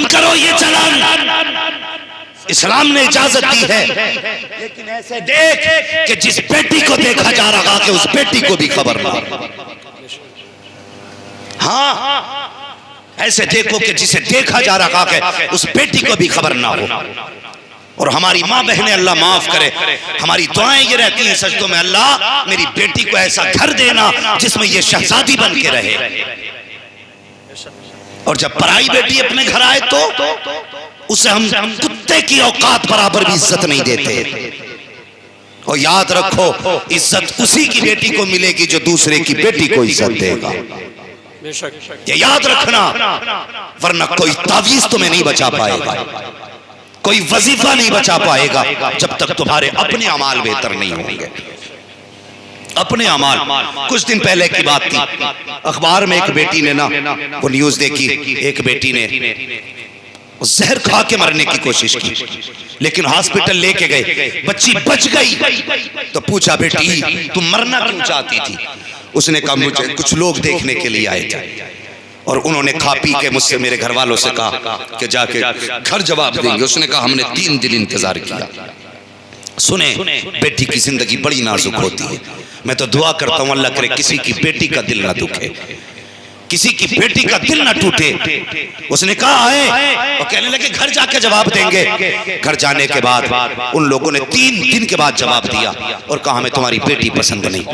खत्म करो ये चलन, इस्लाम ने इजाजत दी है, लेकिन ऐसे देख कि जिस बेटी को देखा जा रहा कि उस बेटी को भी खबर ना हो। हाँ, ऐसे देखो कि जिसे देखा जा रहा है उस बेटी को भी खबर ना हो। और हमारी माँ बहनें, अल्लाह माफ करे, हमारी दुआएं ये रहती हैं सजदों में, अल्लाह मेरी बेटी को ऐसा घर देना जिसमें ये शहजादी बन के रहे। और जब पराई बेटी अपने घर आए तो उसे हम कुत्ते की औकात बराबर भी इज्जत नहीं देते। और याद रखो, इज्जत उसी की बेटी को मिलेगी जो दूसरे की बेटी को इज्जत देगा। ये याद रखना, वरना कोई तावीज तुम्हें नहीं बचा पाएगा, कोई वजीफा नहीं बचा पाएगा जब तक तुम्हारे अपने अमाल बेहतर नहीं होंगे। अपने अमाल। कुछ दिन पहले की बात थी, अखबार में एक बेटी ने ना वो न्यूज देखी, एक बेटी ने जहर खा के मरने की कोशिश की, लेकिन हॉस्पिटल लेके गए, बच्ची बच गई। तो पूछा, बेटी तुम मरना क्यों चाहती थी? उसने कहा, मुझे कुछ लोग देखने के लिए आए थे और उन्होंने खा पी के मुझसे, मेरे घर वालों से कहा कि जाके घर जवाब देंगे। उसने कहा, हमने 3 दिन इंतजार किया। सुने, बेटी की जिंदगी बड़ी नाजुक होती है। मैं तो दुआ करता हूँ अल्लाह करे किसी की बेटी का दिल ना दुखे, किसी की बेटी का दिल ना टूटे। उसने कहा आए, और कहने लगे घर जाके जवाब देंगे। घर जाने के बाद उन लोगों ने 3 दिन के बाद जवाब दिया और कहा, हमें तुम्हारी बेटी पसंद नहीं।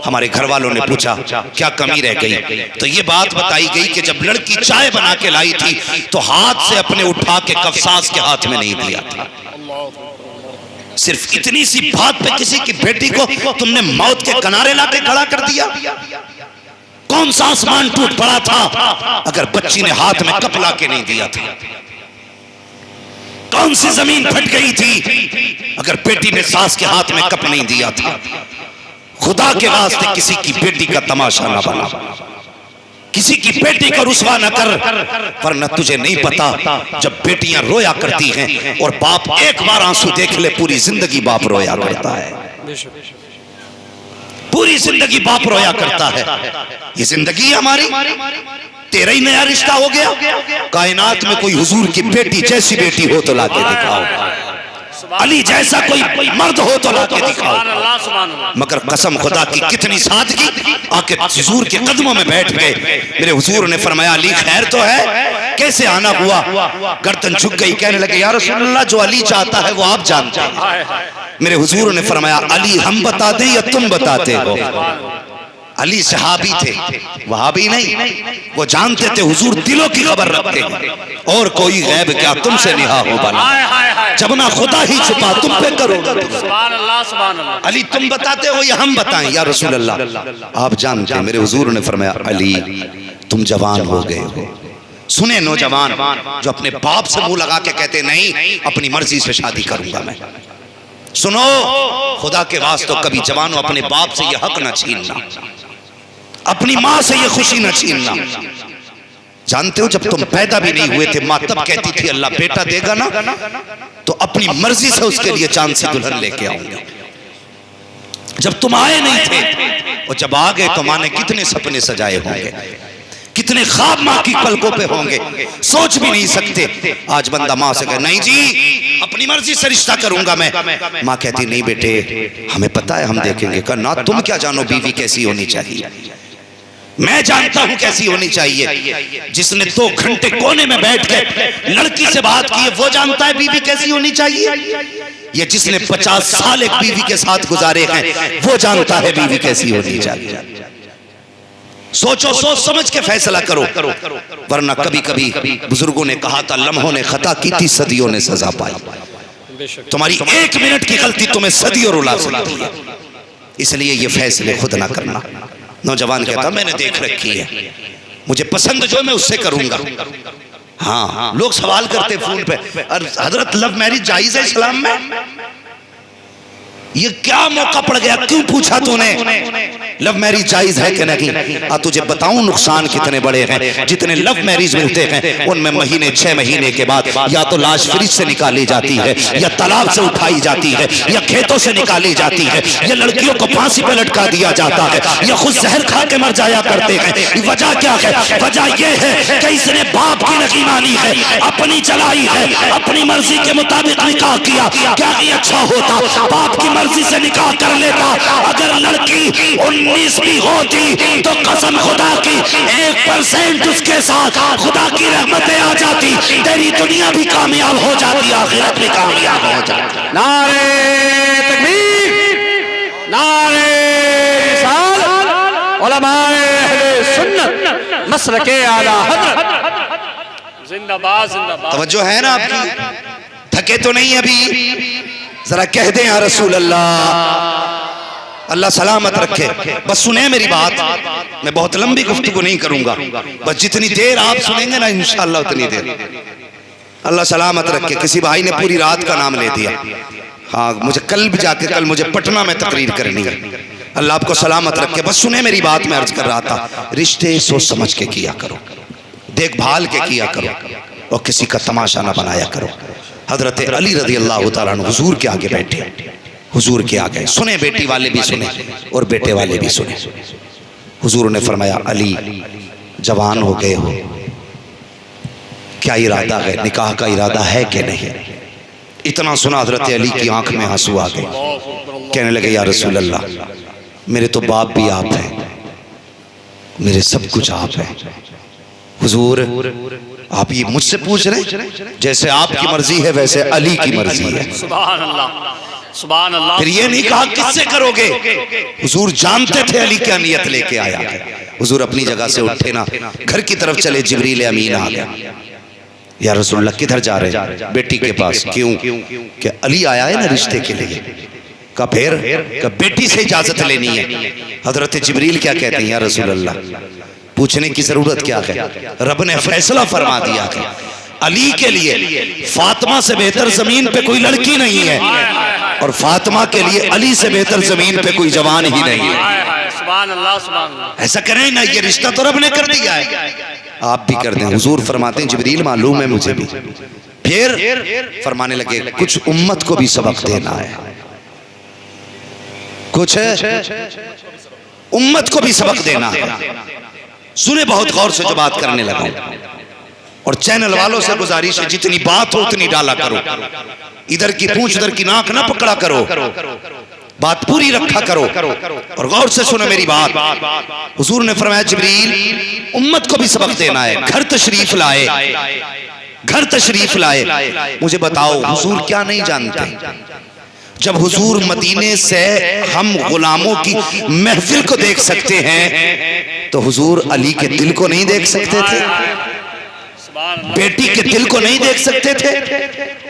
हमारे घर वालों ने पूछा क्या कमी रह गई, तो ये बात बताई गई कि जब लड़की चाय बना के लाई थी तो हाथ से अपने उठा के कप सास के हाथ में नहीं दिया था। सिर्फ इतनी सी बात पे किसी की बेटी को तुमने मौत के किनारे लाके खड़ा कर दिया। कौन सा आसमान टूट पड़ा था अगर बच्ची ने हाथ में कप ला के नहीं दिया था? कौन सी जमीन फट गई थी अगर बेटी ने सास के हाथ में कप नहीं दिया था? खुदा के वास्ते किसी की बेटी का तमाशा ना बना, किसी की बेटी को रुसवा न कर, वरना तुझे नहीं पता जब बेटियां रोया करती हैं और बाप एक बार आंसू देख ले पूरी जिंदगी बाप रोया करता है, पूरी जिंदगी बाप रोया करता है। ये जिंदगी हमारी, तेरा ही नया रिश्ता हो गया। कायनात में कोई हुजूर की बेटी जैसी बेटी हो तो लाके दिखाओ, अली जैसा कोई मर्द हो तो लाके दिखाओ। मगर कसम खुदा की कितनी सादगी, आके हुजूर के कदमों में बैठ गए। मेरे हुजूर ने फरमाया, अली खैर तो है, कैसे आना हुआ? गर्दन झुक गई, कहने लगे, या रसूल अल्लाह जो अली चाहता है वो आप जानते हैं। मेरे हुजूर ने फरमाया, अली हम बता दें या तुम बताते हो? अली सहाबी थे, वहाबी नहीं। वो जानते थे हुजूर दिलों की खबर रखते हैं, और कोई गैब क्या तुमसे निहा हो बना, जब ना खुदा ही छुपा तुम पे करो। अली तुम बताते हो या हम बताएं? या रसूल अल्लाह आप जानते हैं। मेरे हुजूर ने फरमाया, अली तुम जवान हो गए हो। सुने नौजवान जो अपने बाप से मुंह लगा के कहते नहीं अपनी मर्जी से शादी करूंगा मैं, सुनो खुदा के वास्ते कभी जवानों अपने बाप से ये हक न छीनना, अपनी माँ से ये खुशी न छीनना। जानते हो जब तुम पैदा भी नहीं हुए थे माँ तब कहती थी अल्लाह बेटा देगा ना तो अपनी मर्जी से उसके लिए चांद से दुल्हन लेके आऊंगा। जब तुम आए नहीं थे और जब आ गए तो माँ ने कितने सपने सजाए होंगे, कितने ख्वाब माँ की पलकों पे होंगे, सोच भी नहीं सकते। आज बंदा माँ से कहे नहीं जी अपनी मर्जी से रिश्ता करूंगा मैं, माँ कहती नहीं बेटे हमें पता है हम देखेंगे। कहा ना तुम क्या जानो बीवी कैसी होनी चाहिए, मैं जानता हूं कैसी होनी चाहिए। जिसने 2 घंटे कोने में बैठ के लड़की से बात की है वो जानता है बीवी कैसी होनी चाहिए। ये जिसने 50 साल एक बीवी के साथ गुजारे हैं वो जानता है बीवी कैसी होनी चाहिए। सोचो, सोच समझ के फैसला करो, वरना कभी कभी बुजुर्गों ने कहा था लम्हों ने खता की थी सदियों ने सजा पाई। तुम्हारी 1 मिनट की गलती तुम्हें सदियों रुला सकती है, इसलिए ये फैसले खुद ना करना। नौजवान कहता मैंने देख रखी है, मुझे पसंद जो मैं उससे करूंगा। हाँ लोग सवाल करते फोन पे, हजरत लव मैरिज जायज है इस्लाम में? ये क्या मौका पड़ गया, क्यों पूछा तूने? लव मैरिज जायज है कि नहीं? तुझे बताऊं नुकसान कितने बड़े हैं। जितने लव मैरिज मिलते हैं उनमें महीने 6 महीने के बाद या तो लाश फ्रिज से निकाली जाती है, या तालाब से उठाई जाती है, या खेतों से निकाली जाती है, या लड़कियों को फांसी पर लटका दिया जाता है, या खुद जहर खा के मर जाया करते हैं। वजह क्या है? वजह यह है कि इसने बाप की नहीं मानी है, अपनी चलाई है, अपनी मर्जी के मुताबिक निकाह किया। क्या नहीं अच्छा होता? बाप की मर्जी से निकाह कर लेता। अगर लड़की 19 भी होती तो कसम खुदा की 1% उसके साथ खुदा की रहमतें आ जाती, तेरी दुनिया भी कामयाब हो जाती, आखिरत भी कामयाब हो जाती। नारे तकबीर, नारे रिसालत, उलमाए अहले सुन्नत, मसलके आला हज़रत, जिंदाबाद जिंदाबाद। तवज्जो है ना आपकी? थके तो नहीं अभी? जरा कह दें या रसूल अल्लाह। अल्लाह सलामत रखे। बस सुने मेरी बात, मैं बहुत लंबी गुफ्तगू नहीं करूंगा, बस जितनी देर आप सुनेंगे ना इंशाअल्लाह उतनी देर। अल्लाह सलामत रखे। किसी भाई ने पूरी रात का नाम ले दिया। हाँ, मुझे कल भी जाके, कल मुझे पटना में तकरीर करनी है। अल्लाह आपको सलामत रखे। बस सुने मेरी बात, मैं अर्ज कर रहा था, रिश्ते सोच समझ के किया करो, देखभाल के किया करो, और किसी का तमाशा ना बनाया करो। हजरत अली रज़ी अल्लाह तआला अन्हु हुजूर के आगे बैठे, हुजूर के आगे सुने, बेटी वाले भी सुने और बेटे वाले भी सुने। हुजूर ने फरमाया, अली जवान हो गए हो, क्या इरादा है? निकाह का इरादा है कि नहीं? इतना सुना हजरत अली की आंख में आंसू आ गए। कहने लगे, या रसूल अल्लाह, मेरे तो बाप भी आप हैं, मेरे सब कुछ आप हैं। हुजूर, आप ये मुझसे पूछ रहे? जैसे आपकी मर्जी है वैसे अली की मर्जी है। सुभान अल्लाह, सुभान अल्लाह। फिर ये नहीं कहा किससे करोगे? हुजूर जानते थे अली क्या नियत लेके आया है। हुजूर अपनी जगह से उठे ना, घर की तरफ चले, जिब्रील अमीन आ गया। या रसूलल्लाह किधर जा रहे? बेटी के पास। क्यों? कि अली आया है ना रिश्ते के लिए। का फिर का बेटी से इजाजत लेनी है। हजरत जिब्रील क्या कहते हैं? या रसूलल्लाह, पूछने की जरूरत क्या है? रब ने फैसला फरमा दिया है, अली के लिए फातिमा से बेहतर जमीन पे कोई लड़की नहीं है, और फातिमा के लिए अली से बेहतर जमीन पे कोई जवान ही नहीं है। सुभान अल्लाह, सुभान अल्लाह। ऐसा करें ना, ये रिश्ता तो रब ने कर दिया है, आप भी कर दें। हुजूर फरमाते हैं, जिब्रील मालूम है मुझे भी। फिर फरमाने लगे, कुछ उम्मत को भी सबक देना है, कुछ उम्मत को भी सबक देना है। सुने बहुत गौर से जो बात करने लगा, और चैनल वालों से गुजारिश है, जितनी बात हो उतनी डाला करो, इधर की पूंछ उधर की नाक ना पकड़ा करो, बात पूरी रखा करो, और गौर से सुनो मेरी बात। हुजूर ने फरमाया, जिब्रील उम्मत को भी सबक देना है, घर तशरीफ लाए, घर तशरीफ लाए। मुझे बताओ, हुजूर क्या नहीं जानते? जब हुजूर मदीने से हम गुलामों की महफिल को देख सकते हैं, तो हुजूर अली के दिल को नहीं देख सकते थे? बेटी के दिल को नहीं देख सकते थे?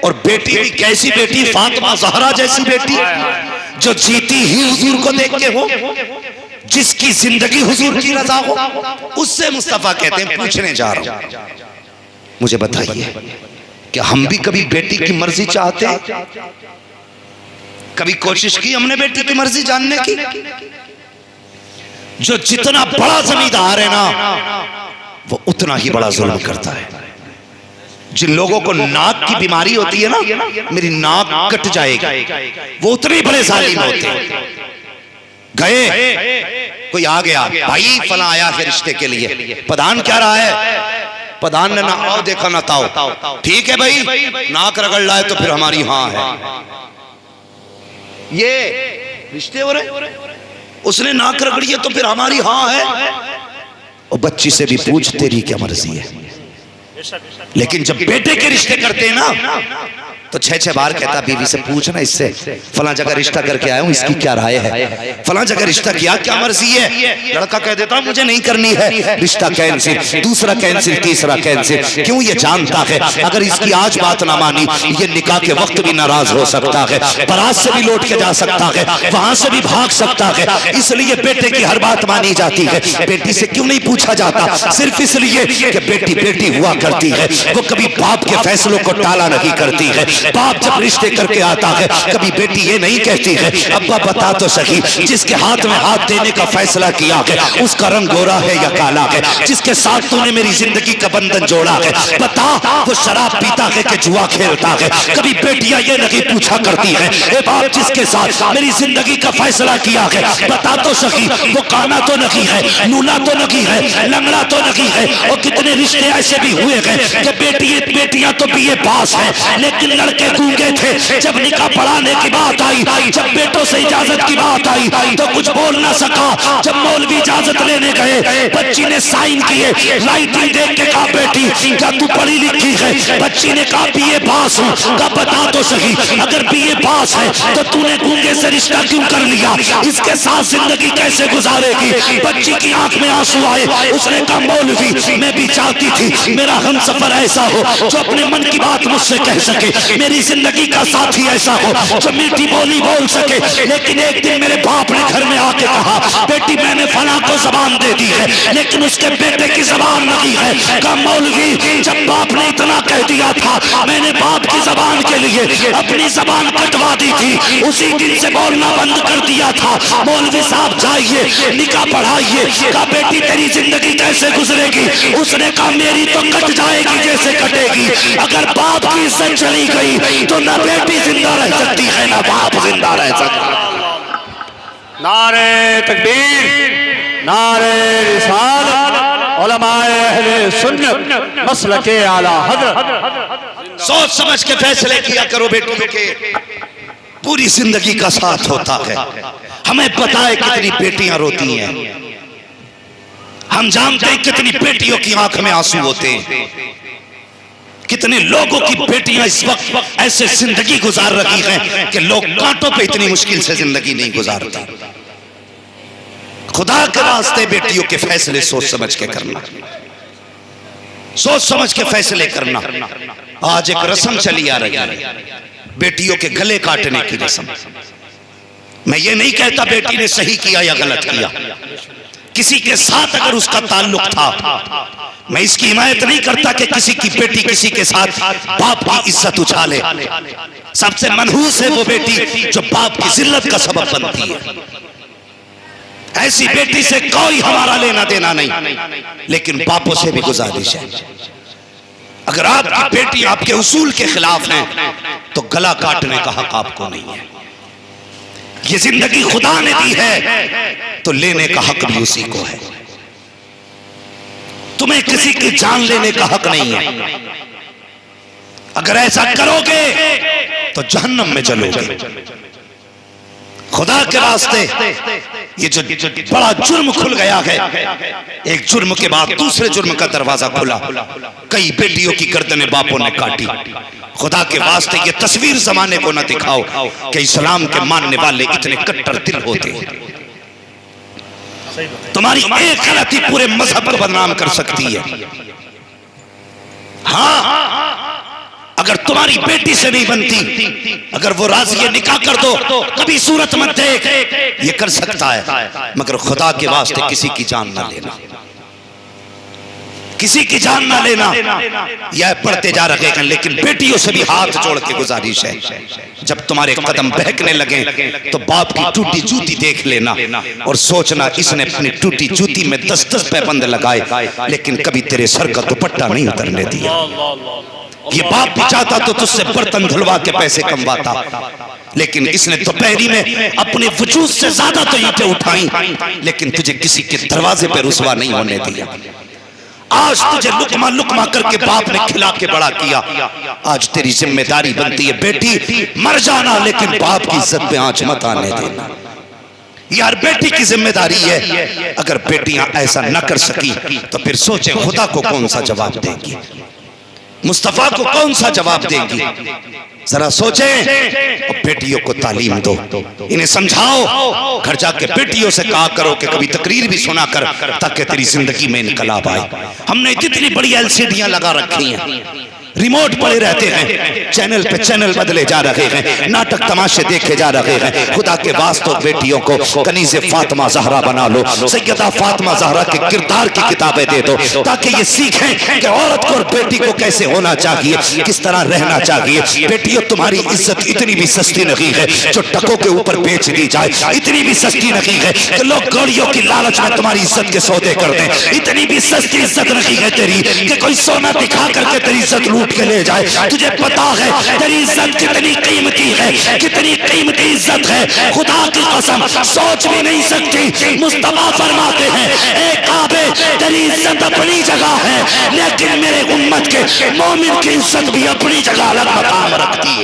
और बेटी भी कैसी बेटी? फातिमा ज़हरा जैसी बेटी, जो जीती ही हुजूर को देख के हो, जिसकी जिंदगी हुजूर की रजा हो, उससे मुस्तफा कहते हैं, पूछने जा रहा हूं, मुझे बताइए कि हम भी कभी बेटी की मर्जी चाहते हैं? कभी कोशिश की हमने बेटी की मर्जी जानने की? जो जितना बड़ा जमींदार है ना, वो उतना ही बड़ा जुल्म करता है। जिन लोगों को नाक की बीमारी होती है ना, मेरी नाक कट जाएगी, वो उतने बड़े जालिम होते हैं। गए, कोई आ गया, भाई फला आया है रिश्ते के लिए, प्रधान क्या रहा है? प्रधान ने ना आओ देखा ना ताओ। ठीक है भाई, नाक रगड़ लाए तो फिर हमारी हाँ है। ये रिश्ते हो रहे, उसने नाक रगड़ी है तो फिर हमारी हाँ है। और बच्ची से भी पूछ, तेरी क्या मर्जी है? लेकिन जब बेटे के रिश्ते करते हैं ना, तो 6-6 बार कहता, बीवी से पूछना, इससे फला जगह रिश्ता करके आया हूं, इसकी क्या राय है? फला जगह रिश्ता किया, क्या मर्जी है? लड़का कह देता, मुझे नहीं करनी है, रिश्ता कैंसिल, दूसरा कैंसिल, तीसरा कैंसिल। क्यों? ये जानता है अगर इसकी आज बात ना मानी, ये निकाह के वक्त भी नाराज हो सकता है, बारात से भी लौट के जा सकता है, वहां से भी भाग सकता है। इसलिए बेटे की हर बात मानी जाती है। बेटी से क्यों नहीं पूछा जाता? सिर्फ इसलिए कि बेटी बेटी हुआ करती है, वो कभी बाप के फैसलों को टाला नहीं करती है। बाप जब रिश्ते करके आता है कभी बेटी ये नहीं कहती है अब्बा बता तो सही जिसके हाथ में हाथ देने का फैसला किया है उसका रंग गोरा है या काला है, जिसके साथ तूने मेरी जिंदगी का बंधन जोड़ा है बता वो शराब पीता है कि जुआ खेलता है। कभी बेटियां ये नहीं पूछा करती है ए बाप जिसके साथ मेरी जिंदगी का फैसला किया है बता तो सही वो काना तो नहीं है, नूना तो नहीं है, लंगड़ा तो नहीं है। और कितने रिश्ते ऐसे भी हुए हैं कि बेटियां तो बीए पास है लेकिन लड़के गूंगे थे। जब निकाह पढ़ाने की बात आई, जब बेटों से इजाजत की बात आई तो कुछ बोल ना सका। जब मौलवी इजाजत लेने गए बच्ची ने साइन किए, राइटिंग देख के कहा बेटी क्या तू पढ़ी लिखी है? बच्ची ने कहा बीए पास हूँ। कहा बता तो सही अगर बीए पास है तो तूने गूंगे से रिश्ता क्यों कर लिया? इसके साथ जिंदगी कैसे गुजारेगी? बच्ची की आंख में आंसू आए। उसने कहा मौलवी मैं भी चाहती थी मेरा हमसफर ऐसा हो जो अपने मन की बात मुझसे कह सके, मेरी जिंदगी का साथी ऐसा हो जो मीठी बोली बोल सके। लेकिन एक दिन मेरे बाप ने घर में आके कहा बेटी मैंने फला को जबान दे दी है लेकिन उसके बेटे की जबान नहीं है। कहा मौलवी जब बाप ने इतना कह दिया था मैंने बाप की जबान के लिए अपनी जबान कटवा दी थी, उसी दिन से बोलना बंद कर दिया था। मौलवी साहब जाइए निकाह पढ़ाइए। कहा बेटी तेरी जिंदगी कैसे गुजरेगी? उसने कहा मेरी तो कट जाएगी जैसे कटेगी। अगर बाप की इज्जत चली गई तो न बेटी जिंदा रह सकती है न बाप जिंदा रह सकता। नारे तकबीर, नारे रिसालत, उलमाए अहले सुन्नत मसलके आला हज़रत। सोच समझ के फैसले किया करो बेटियों के, पूरी जिंदगी का साथ होता है। हमें पता है कितनी बेटियां रोती हैं, हम जानते हैं कितनी बेटियों की आंख में आंसू होते हैं, कितने लोगों की बेटियां इस वक्त ऐसे जिंदगी गुजार रही हैं कि लोग कांटों पे इतनी मुश्किल से जिंदगी नहीं गुजारते। खुदा के वास्ते बेटियों के फैसले सोच समझ के करना, सोच समझ के फैसले करना। आज एक रस्म चली आ रही है बेटियों के गले काटने की रस्म। मैं ये नहीं कहता बेटी ने सही किया या गलत किया, किसी के साथ अगर उसका ताल्लुक था, मैं इसकी हिमायत नहीं करता कि किसी की बेटी किसी के साथ बाप की इज्जत उछाले। सबसे मनहूस है वो बेटी जो बाप की जिल्लत का सबब बनती है। ऐसी बेटी से कोई हमारा लेना देना नहीं, लेकिन बापों से भी गुजारिश है अगर आपकी बेटी आपके उसूल के खिलाफ है तो गला काटने का हक आपको नहीं है। ये जिंदगी खुदा ने दी है तो लेने का हक भी उसी को है। तुम्हें किसी की जान लेने का हक नहीं है। अगर ऐसा करोगे तो जहन्नम में जलोगे। खुदा के रास्ते ये जो बड़ा जुर्म खुल गया है, एक जुर्म के बाद दूसरे जुर्म का दरवाजा खुला। कई बेटियों की गर्दनें बापों ने काटी। खुदा के वास्ते ये तस्वीर जमाने को न दिखाओ कि इस्लाम के मानने वाले इतने कट्टर दिल होते हैं। तुम्हारी एक गलती पूरे मजहब को बदनाम कर सकती है। हाँ, अगर तुम्हारी बेटी से नहीं बनती, अगर वो राजी है निकाह कर दो, कभी सूरत मत देख, ये कर सकता है। मगर खुदा के वास्ते किसी की जान ना लेना, किसी की जान ना लेना। यह पढ़ते जा रहे हैं, लेकिन बेटियों से भी हाथ जोड़ के गुजारिश है जब तुम्हारे कदम बहकने लगे तो बाप की टूटी जूती देख लेना और सोचना इसने अपनी टूटी जूती में 10-10 पैबंद लगाए लेकिन कभी तेरे सर का दुपट्टा नहीं उतरने दिया। ये बाप भी चाहता तो तुझसे बर्तन धुलवा के पैसे कमवाता, लेकिन इसने दोपहरी में अपने वजूद से ज्यादा तो ईंटें उठाई लेकिन तुझे किसी के दरवाजे पे रुसवा नहीं होने दिया। आज तुझे लुकमा लुकमा करके बाप ने खिला के बड़ा किया। आज तेरी जिम्मेदारी बनती है बेटी मर जाना लेकिन बाप की इज्जत पे आंच मत आने देना। यार बेटी की जिम्मेदारी है। अगर बेटियां ऐसा न कर सकी तो फिर सोचें खुदा को कौन सा जवाब देंगी, मुस्तफा को कौन सा जवाब देंगी। जरा सोचें और बेटियों को तालीम दो, इन्हें समझाओ। घर जाके बेटियों से कहा करो कि कभी तकरीर भी सुना कर ताकि तेरी जिंदगी में इनकलाब आए। हमने जितनी बड़ी एलसीडियां लगा रखी हैं रिमोट पड़े रहते हैं, चैनल पे चैनल बदले जा रहे हैं, नाटक तमाशे देखे जा रहे हैं। खुदा के वास्ते बेटियों को कनीज़े फातिमा ज़हरा बना लो, सैयदा फातिमा ज़हरा के किरदार की किताबें दे दो, ताकि ये सीखें कि औरत को और बेटी को कैसे होना चाहिए, किस तरह रहना चाहिए। बेटियों, तुम्हारी इज्जत इतनी भी सस्ती नहीं है जो टकों के ऊपर बेच दी जाए, इतनी भी सस्ती नहीं है कि लोग गाड़ियों की लालच में तुम्हारी इज्जत के सौदे कर दें, इतनी भी सस्ती इज्जत नहीं है तेरी कि कोई सोना दिखा करके तेरी इज्जत लूट के ले जाए। तुझे पता है तेरी इज्जत कितनी कीमती है, कितनी कीमती इज्जत है, खुदा की कसम सोच भी नहीं सकती। मुस्तफा फरमाते हैं, ए काबे, तेरी इज्जत अपनी जगह है, लेकिन मेरे उम्मत के मोमिन की इज्जत भी अपनी जगह अलग मकाम रखती